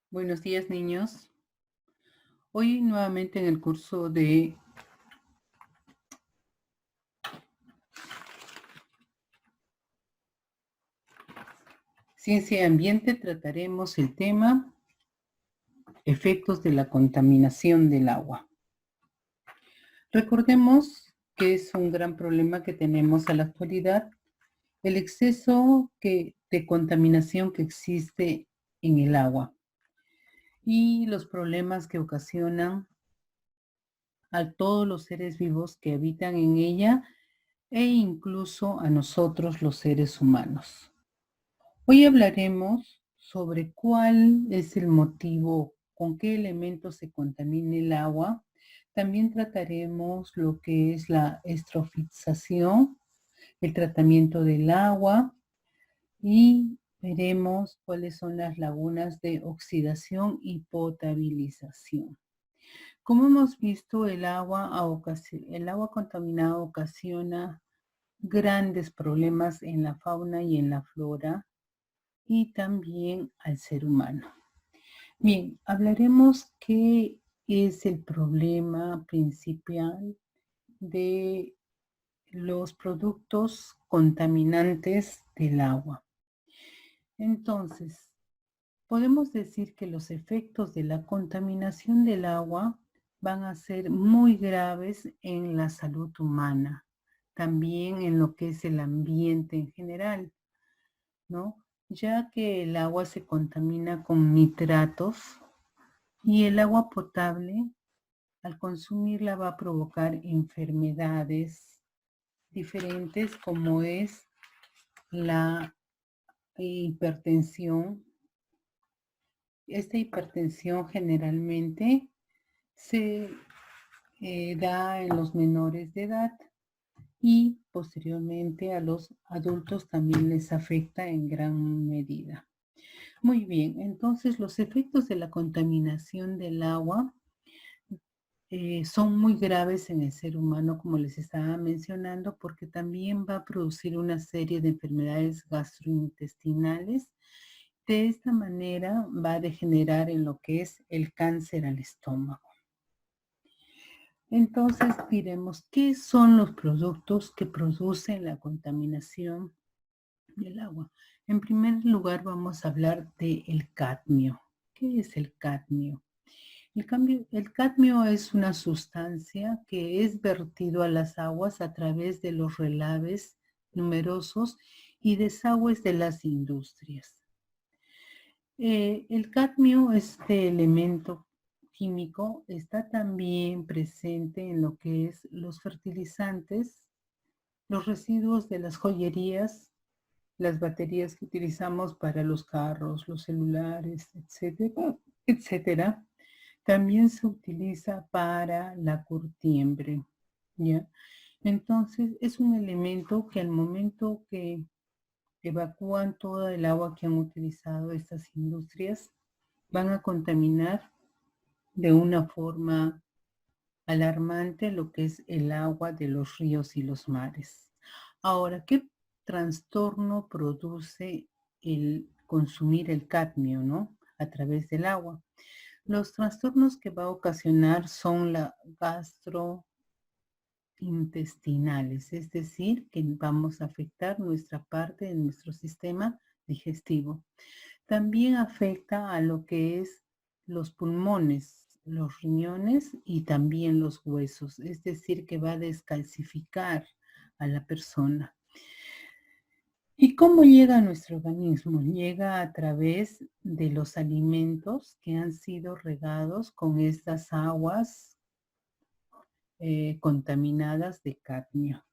Buenos días, niños. Hoy nuevamente en el curso de Ciencia y Ambiente trataremos el tema efectos de la contaminación del agua. Recordemos que es un gran problema que tenemos a la actualidad, el exceso de contaminación que existe en el agua y los problemas que ocasionan a todos los seres vivos que habitan en ella e incluso a nosotros los seres humanos. Hoy hablaremos sobre cuál es el motivo, con qué elementos se contamina el agua. También trataremos lo que es la estrofización, el tratamiento del agua y veremos cuáles son las lagunas de oxidación y potabilización. Como hemos visto, el agua contaminada ocasiona grandes problemas en la fauna y en la flora y también al ser humano. Bien, hablaremos qué es el problema principal de los productos contaminantes del agua. Entonces, podemos decir que los efectos de la contaminación del agua van a ser muy graves en la salud humana, también en lo que es el ambiente en general, ¿no? Ya que el agua se contamina con nitratos y el agua potable, al consumirla, va a provocar enfermedades diferentes como es la hipertensión. Esta hipertensión generalmente se da en los menores de edad y posteriormente a los adultos también les afecta en gran medida. Muy bien, entonces los efectos de la contaminación del agua son muy graves en el ser humano, como les estaba mencionando, porque también va a producir una serie de enfermedades gastrointestinales. De esta manera va a degenerar en lo que es el cáncer al estómago. Entonces diremos, ¿qué son los productos que producen la contaminación del agua? En primer lugar vamos a hablar del cadmio. ¿Qué es el cadmio? El cadmio es una sustancia que es vertido a las aguas a través de los relaves numerosos y desagües de las industrias. El cadmio, este elemento químico, está también presente en lo que es los fertilizantes, los residuos de las joyerías, las baterías que utilizamos para los carros, los celulares, etcétera, etcétera. También se utiliza para la curtiembre, ¿ya? Entonces, es un elemento que al momento que evacúan toda el agua que han utilizado estas industrias, van a contaminar de una forma alarmante lo que es el agua de los ríos y los mares. Ahora, ¿qué trastorno produce el consumir el cadmio, ¿no? A través del agua. Los trastornos que va a ocasionar son la gastrointestinales, es decir, que vamos a afectar nuestra parte de nuestro sistema digestivo. También afecta a lo que es los pulmones, los riñones y también los huesos, es decir, que va a descalcificar a la persona. ¿Y cómo llega a nuestro organismo? Llega a través de los alimentos que han sido regados con estas aguas contaminadas de cadmio.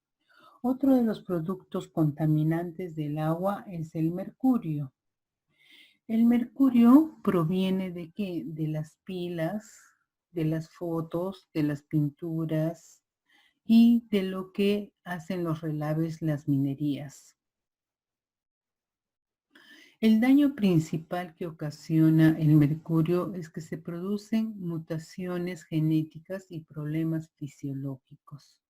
Otro de los productos contaminantes del agua es el mercurio. El mercurio proviene de qué? De las pilas, de las fotos, de las pinturas y de lo que hacen los relaves, las minerías. El daño principal que ocasiona el mercurio es que se producen mutaciones genéticas y problemas fisiológicos.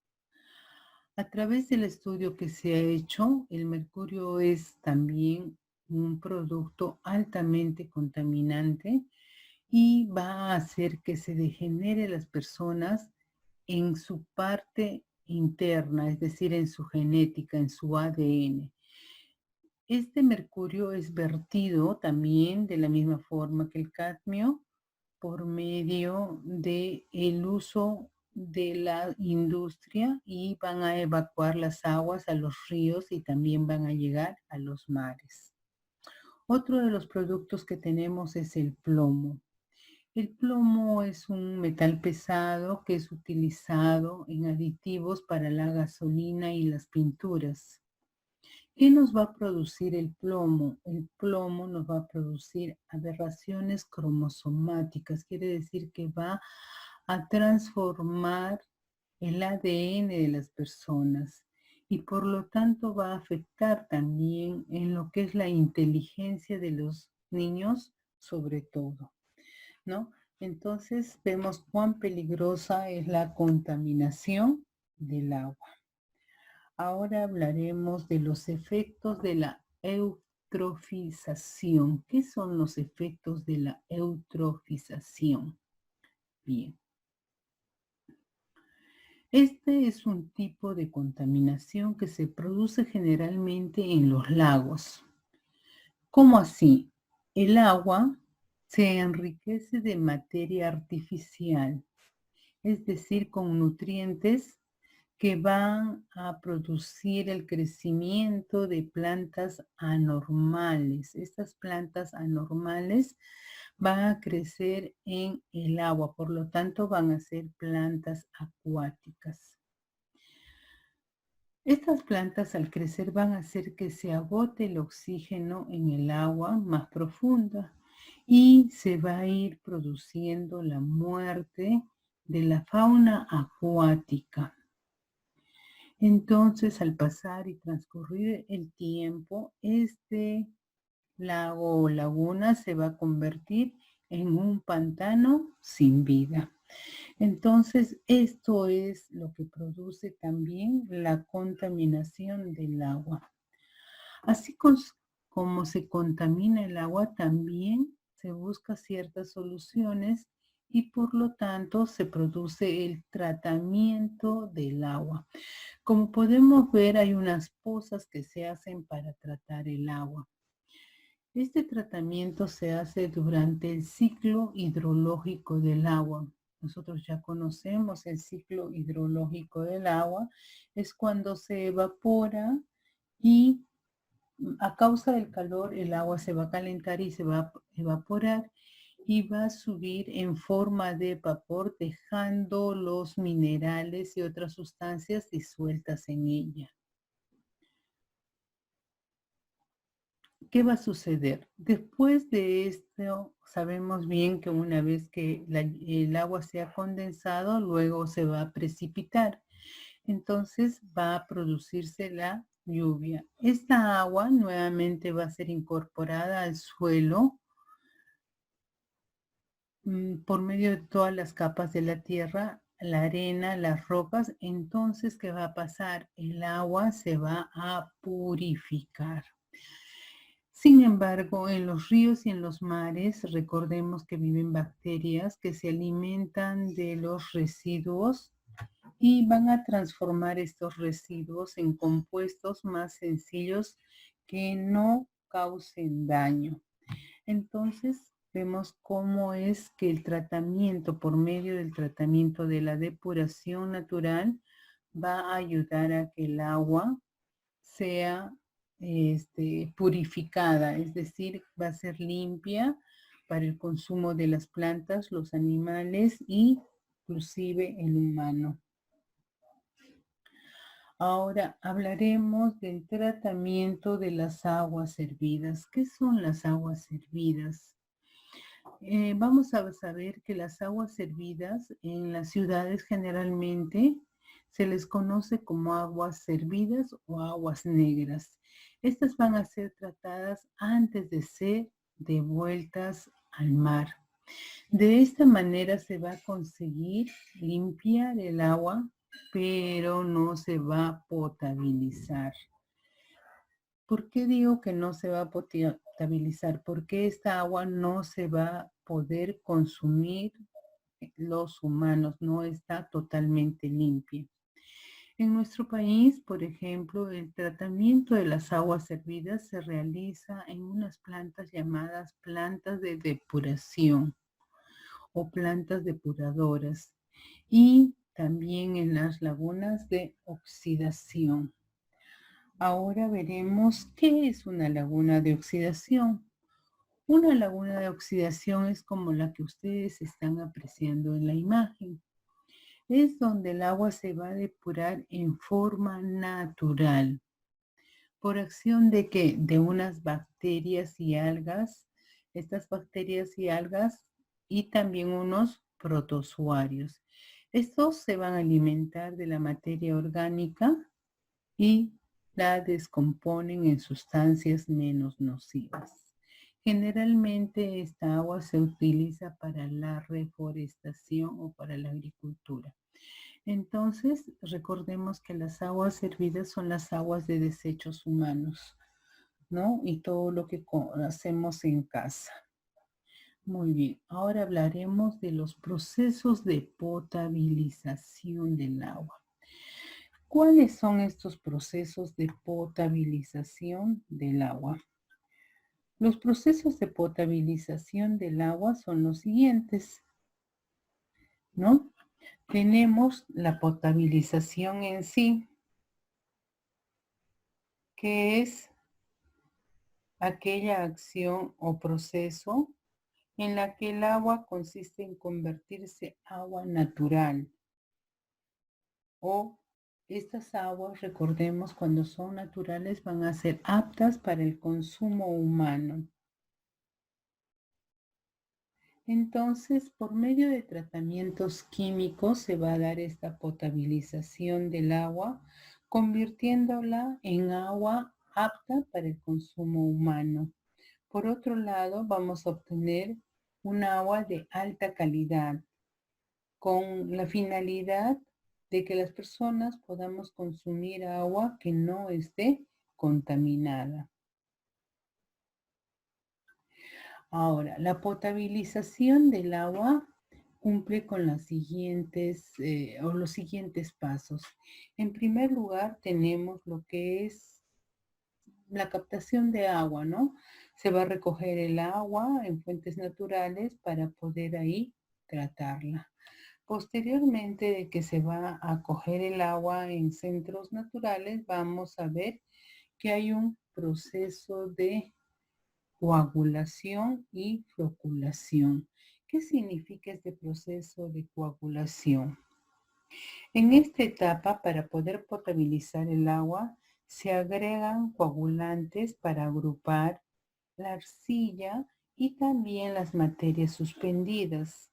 A través del estudio que se ha hecho, el mercurio es también un producto altamente contaminante y va a hacer que se degenere las personas en su parte interna, es decir, en su genética, en su ADN. Este mercurio es vertido también de la misma forma que el cadmio por medio de el uso de la industria y van a evacuar las aguas a los ríos y también van a llegar a los mares. Otro de los productos que tenemos es el plomo. El plomo es un metal pesado que es utilizado en aditivos para la gasolina y las pinturas. ¿Qué nos va a producir el plomo? El plomo nos va a producir aberraciones cromosomáticas, quiere decir que va a transformar el ADN de las personas y por lo tanto va a afectar también en lo que es la inteligencia de los niños, sobre todo, ¿no? Entonces vemos cuán peligrosa es la contaminación del agua. Ahora hablaremos de los efectos de la eutrofización. ¿Qué son los efectos de la eutrofización? Bien. Este es un tipo de contaminación que se produce generalmente en los lagos. ¿Cómo así? El agua se enriquece de materia artificial, es decir, con nutrientes que van a producir el crecimiento de plantas anormales. Estas plantas anormales van a crecer en el agua, por lo tanto van a ser plantas acuáticas. Estas plantas al crecer van a hacer que se agote el oxígeno en el agua más profunda y se va a ir produciendo la muerte de la fauna acuática. Entonces, al pasar y transcurrir el tiempo, este lago o laguna se va a convertir en un pantano sin vida. Entonces, esto es lo que produce también la contaminación del agua. Así como se contamina el agua, también se busca ciertas soluciones y por lo tanto se produce el tratamiento del agua. Como podemos ver, hay unas pozas que se hacen para tratar el agua. Este tratamiento se hace durante el ciclo hidrológico del agua. Nosotros ya conocemos el ciclo hidrológico del agua. Es cuando se evapora y a causa del calor el agua se va a calentar y se va a evaporar y va a subir en forma de vapor dejando los minerales y otras sustancias disueltas en ella. ¿Qué va a suceder? Después de esto, sabemos bien que una vez que el agua se ha condensado, luego se va a precipitar. Entonces va a producirse la lluvia. Esta agua nuevamente va a ser incorporada al suelo por medio de todas las capas de la tierra, la arena, las rocas. Entonces, ¿qué va a pasar? El agua se va a purificar. Sin embargo, en los ríos y en los mares, recordemos que viven bacterias que se alimentan de los residuos y van a transformar estos residuos en compuestos más sencillos que no causen daño. Entonces, vemos cómo es que el tratamiento, por medio del tratamiento de la depuración natural, va a ayudar a que el agua sea purificada, es decir, va a ser limpia para el consumo de las plantas, los animales y inclusive el humano. Ahora hablaremos del tratamiento de las aguas hervidas. ¿Qué son las aguas hervidas? Vamos a saber que las aguas hervidas en las ciudades generalmente se les conoce como aguas hervidas o aguas negras. Estas van a ser tratadas antes de ser devueltas al mar. De esta manera se va a conseguir limpiar el agua, pero no se va a potabilizar. ¿Por qué digo que no se va a potabilizar? Porque esta agua no se va poder consumir los humanos, no está totalmente limpia. En nuestro país, por ejemplo, el tratamiento de las aguas servidas se realiza en unas plantas llamadas plantas de depuración o plantas depuradoras y también en las lagunas de oxidación. Ahora veremos qué es una laguna de oxidación. Una laguna de oxidación es como la que ustedes están apreciando en la imagen. Es donde el agua se va a depurar en forma natural. ¿Por acción de qué? De unas bacterias y algas. Estas bacterias y algas y también unos protozoarios. Estos se van a alimentar de la materia orgánica y la descomponen en sustancias menos nocivas. Generalmente esta agua se utiliza para la reforestación o para la agricultura. Entonces, recordemos que las aguas servidas son las aguas de desechos humanos, ¿no? Y todo lo que hacemos en casa. Muy bien, ahora hablaremos de los procesos de potabilización del agua. ¿Cuáles son estos procesos de potabilización del agua? Los procesos de potabilización del agua son los siguientes, ¿no? Tenemos la potabilización en sí, que es aquella acción o proceso en la que el agua consiste en convertirse agua natural o estas aguas, recordemos, cuando son naturales van a ser aptas para el consumo humano. Entonces, por medio de tratamientos químicos se va a dar esta potabilización del agua, convirtiéndola en agua apta para el consumo humano. Por otro lado, vamos a obtener un agua de alta calidad, con la finalidad de que las personas podamos consumir agua que no esté contaminada. Ahora, la potabilización del agua cumple con las siguientes los siguientes pasos. En primer lugar, tenemos lo que es la captación de agua, ¿no? Se va a recoger el agua en fuentes naturales para poder ahí tratarla. Posteriormente de que se va a coger el agua en centros naturales, vamos a ver que hay un proceso de coagulación y floculación. ¿Qué significa este proceso de coagulación? En esta etapa, para poder potabilizar el agua, se agregan coagulantes para agrupar la arcilla y también las materias suspendidas.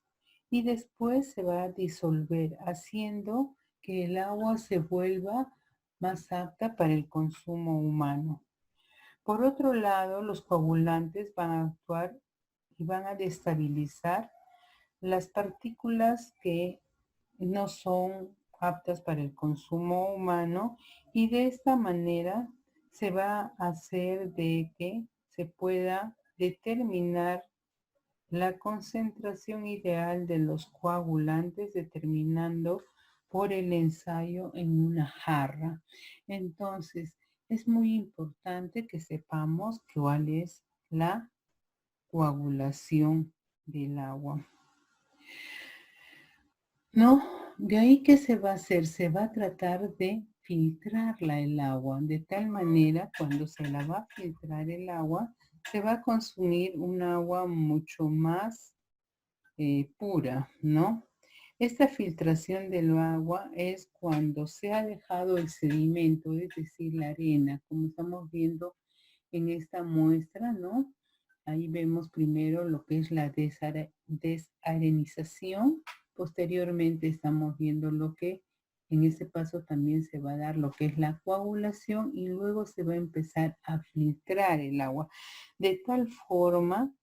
Y después se va a disolver, haciendo que el agua se vuelva más apta para el consumo humano. Por otro lado, los coagulantes van a actuar y van a destabilizar las partículas que no son aptas para el consumo humano y de esta manera se va a hacer de que se pueda determinar la concentración ideal de los coagulantes determinando por el ensayo en una jarra. Entonces, es muy importante que sepamos cuál es la coagulación del agua. ¿No? De ahí que se va a hacer, se va a tratar de filtrarla el agua, de tal manera cuando se la va a filtrar el agua, se va a consumir un agua mucho más pura, ¿no? Esta filtración del agua es cuando se ha dejado el sedimento, es decir, la arena, como estamos viendo en esta muestra, ¿no? Ahí vemos primero lo que es la desarenización. Posteriormente estamos viendo lo que en ese paso también se va a dar lo que es la coagulación y luego se va a empezar a filtrar el agua de tal forma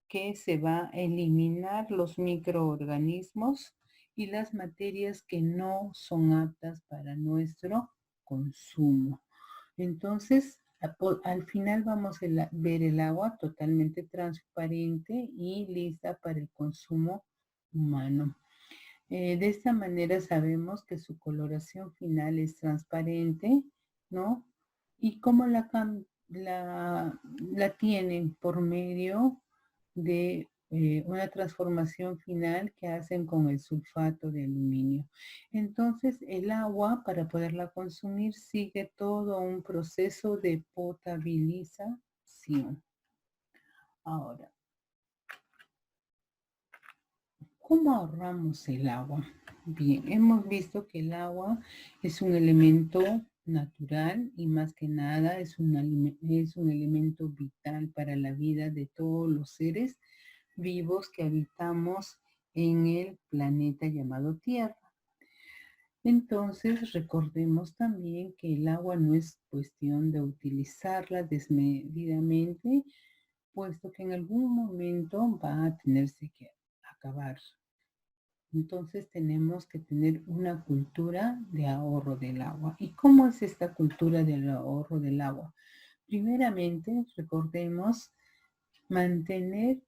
que se va a eliminar los microorganismos y las materias que no son aptas para nuestro consumo. Entonces, Al final vamos a ver el agua totalmente transparente y lista para el consumo humano. De esta manera sabemos que su coloración final es transparente, ¿no? Y cómo la tienen por medio de una transformación final que hacen con el sulfato de aluminio. Entonces, el agua, para poderla consumir, sigue todo un proceso de potabilización. Ahora, ¿cómo ahorramos el agua? Bien, hemos visto que el agua es un elemento natural y más que nada es un elemento vital para la vida de todos los seres vivos que habitamos en el planeta llamado Tierra. Entonces, recordemos también que el agua no es cuestión de utilizarla desmedidamente, puesto que en algún momento va a tenerse que acabar. Entonces tenemos que tener una cultura de ahorro del agua. ¿Y cómo es esta cultura del ahorro del agua? Primeramente, recordemos mantener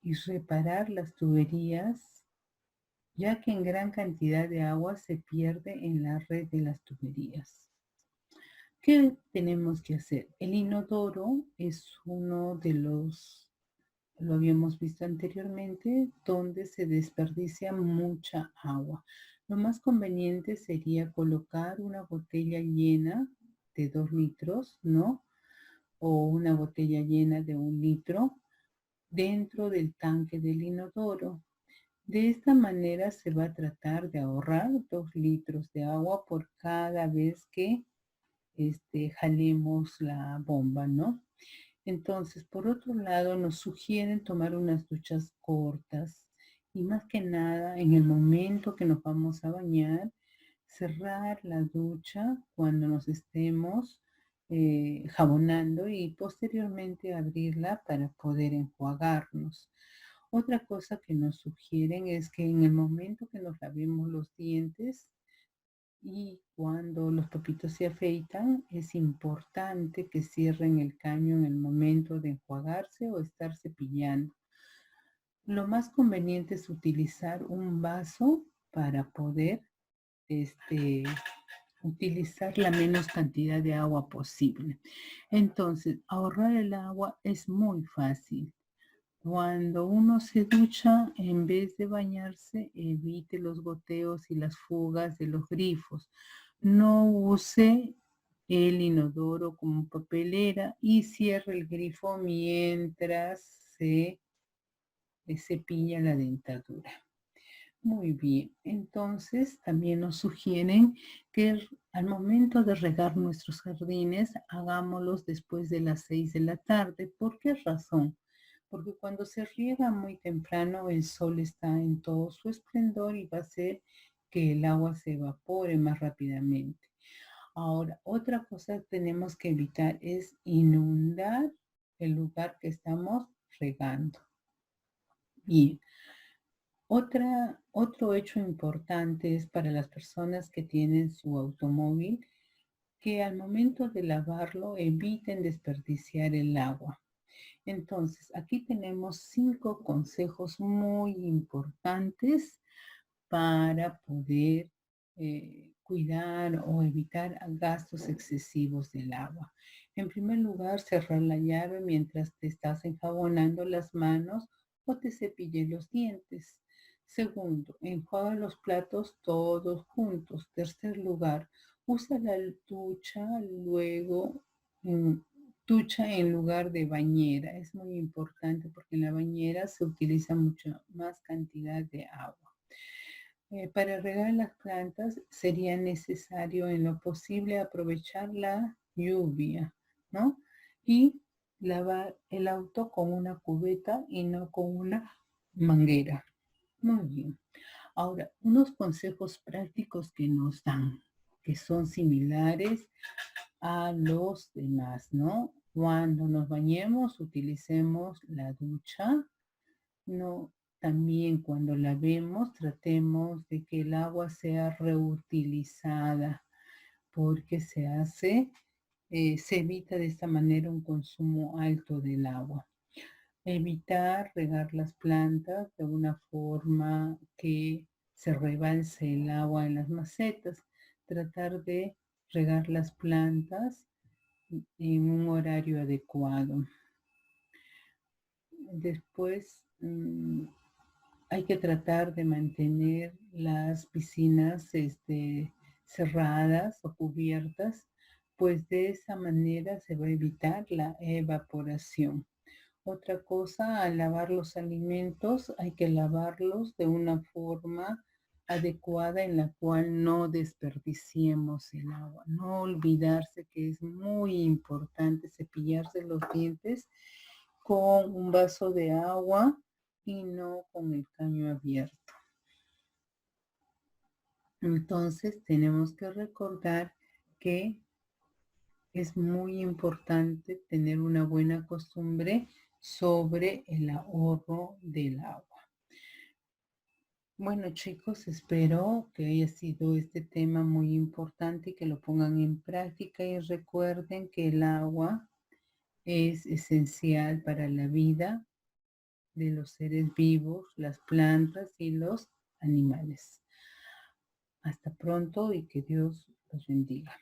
y reparar las tuberías, ya que en gran cantidad de agua se pierde en la red de las tuberías. ¿Qué tenemos que hacer? El inodoro es uno de los, lo habíamos visto anteriormente, donde se desperdicia mucha agua. Lo más conveniente sería colocar una botella llena de 2 litros, ¿no? O una botella llena de 1 litro dentro del tanque del inodoro. De esta manera se va a tratar de ahorrar 2 litros de agua por cada vez que jalemos la bomba, ¿no? Entonces, por otro lado, nos sugieren tomar unas duchas cortas y más que nada, en el momento que nos vamos a bañar, cerrar la ducha cuando nos estemos jabonando y posteriormente abrirla para poder enjuagarnos. Otra cosa que nos sugieren es que en el momento que nos lavemos los dientes y cuando los papitos se afeitan, es importante que cierren el caño en el momento de enjuagarse o estar cepillando. Lo más conveniente es utilizar un vaso para poder utilizar la menos cantidad de agua posible. Entonces, ahorrar el agua es muy fácil. Cuando uno se ducha, en vez de bañarse, evite los goteos y las fugas de los grifos. No use el inodoro como papelera y cierre el grifo mientras se cepilla la dentadura. Muy bien, entonces también nos sugieren que al momento de regar nuestros jardines, hagámoslos después de las 6 de la tarde. ¿Por qué razón? Porque cuando se riega muy temprano, el sol está en todo su esplendor y va a hacer que el agua se evapore más rápidamente. Ahora, otra cosa que tenemos que evitar es inundar el lugar que estamos regando. Bien. Otro hecho importante es para las personas que tienen su automóvil que al momento de lavarlo eviten desperdiciar el agua. Entonces, aquí tenemos 5 consejos muy importantes para poder cuidar o evitar gastos excesivos del agua. En primer lugar, cerrar la llave mientras te estás enjabonando las manos o te cepilles los dientes. Segundo, enjuaga los platos todos juntos. Tercer lugar, usa la ducha luego ducha en lugar de bañera. Es muy importante porque en la bañera se utiliza mucha más cantidad de agua. Para regar las plantas sería necesario en lo posible aprovechar la lluvia, ¿no? Y lavar el auto con una cubeta y no con una manguera. Muy bien. Ahora, unos consejos prácticos que nos dan, que son similares a los demás, ¿no? Cuando nos bañemos, utilicemos la ducha, no, también cuando lavemos, tratemos de que el agua sea reutilizada, porque se hace se evita de esta manera un consumo alto del agua. Evitar regar las plantas de una forma que se rebalse el agua en las macetas. Tratar de regar las plantas en un horario adecuado. Después, hay que tratar de mantener las piscinas cerradas o cubiertas, pues de esa manera se va a evitar la evaporación. Otra cosa, al lavar los alimentos, hay que lavarlos de una forma adecuada en la cual no desperdiciemos el agua. No olvidarse que es muy importante cepillarse los dientes con un vaso de agua y no con el caño abierto. Entonces tenemos que recordar que es muy importante tener una buena costumbre sobre el ahorro del agua. Bueno, chicos, espero que haya sido este tema muy importante y que lo pongan en práctica y recuerden que el agua es esencial para la vida de los seres vivos, las plantas y los animales. Hasta pronto y que Dios los bendiga.